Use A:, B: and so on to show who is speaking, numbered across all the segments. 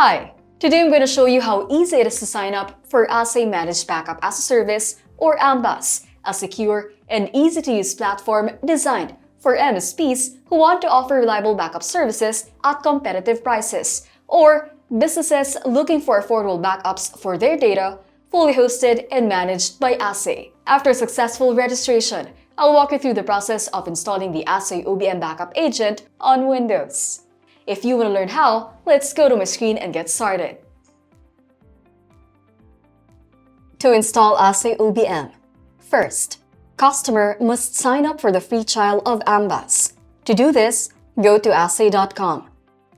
A: Hi! Today I'm going to show you how easy it is to sign up for Ahsay Managed Backup as a Service, or AMBaaS, a secure and easy-to-use platform designed for MSPs who want to offer reliable backup services at competitive prices, or businesses looking for affordable backups for their data, fully hosted and managed by Ahsay. After successful registration, I'll walk you through the process of installing the AhsayOBM backup agent on Windows. If you want to learn how, let's go to my screen and get started. To install AhsayOBM, first, customer must sign up for the free trial of AMBaaS. To do this, go to ahsay.com.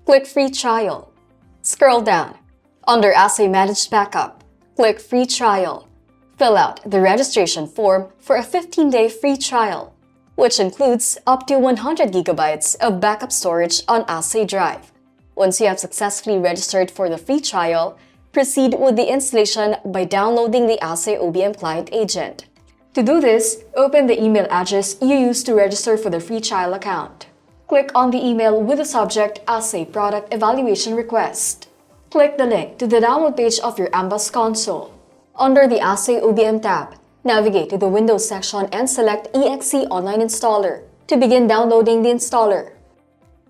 A: Click Free Trial. Scroll down. Under Ahsay Managed Backup, click Free Trial. Fill out the registration form for a 15-day free trial, which includes up to 100 gigabytes of backup storage on Ahsay Drive. Once you have successfully registered for the free trial, proceed with the installation by downloading the AhsayOBM client agent. To do this, open the email address you used to register for the free trial account. Click on the email with the subject Ahsay Product Evaluation Request. Click the link to the download page of your AMBaaS console. Under the AhsayOBM tab, navigate to the Windows section and select EXE Online Installer to begin downloading the installer.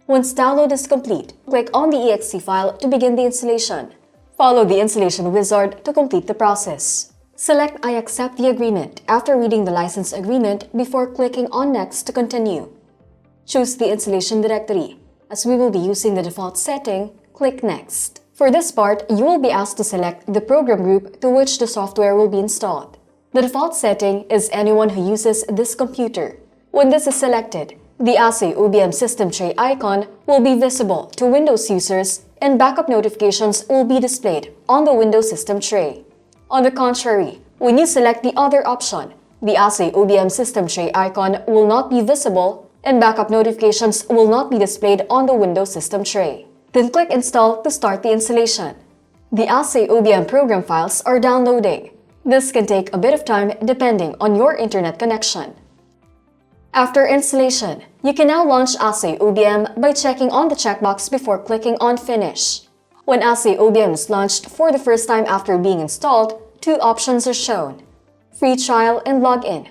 A: Once download is complete, click on the EXE file to begin the installation. Follow the installation wizard to complete the process. Select I accept the agreement after reading the license agreement before clicking on Next to continue. Choose the installation directory. As we will be using the default setting, click Next. For this part, you will be asked to select the program group to which the software will be installed. The default setting is anyone who uses this computer. When this is selected, the AhsayOBM system tray icon will be visible to Windows users and backup notifications will be displayed on the Windows system tray. On the contrary, when you select the other option, the AhsayOBM system tray icon will not be visible and backup notifications will not be displayed on the Windows system tray. Then click Install to start the installation. The AhsayOBM program files are downloading. This can take a bit of time depending on your internet connection. After installation, you can now launch AhsayOBM by checking on the checkbox before clicking on Finish. When AhsayOBM is launched for the first time after being installed, two options are shown: Free Trial and Login.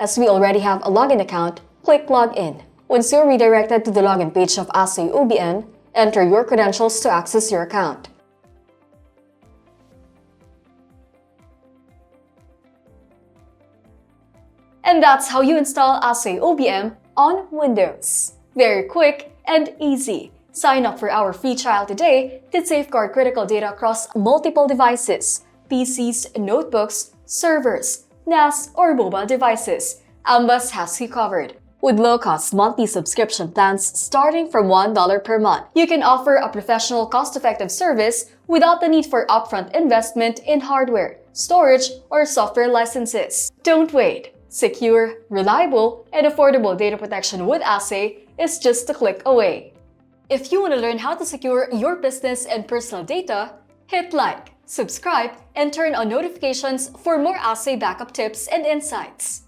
A: As we already have a login account, click Login. Once you're redirected to the login page of AhsayOBM, enter your credentials to access your account. And that's how you install AhsayOBM on Windows. Very quick and easy. Sign up for our free trial today to safeguard critical data across multiple devices, PCs, notebooks, servers, NAS, or mobile devices. AMBaaS has you covered. With low-cost monthly subscription plans starting from $1 per month, you can offer a professional, cost-effective service without the need for upfront investment in hardware, storage, or software licenses. Don't wait. Secure, reliable, and affordable data protection with Ahsay is just a click away. If you want to learn how to secure your business and personal data, hit like, subscribe, and turn on notifications for more Ahsay backup tips and insights.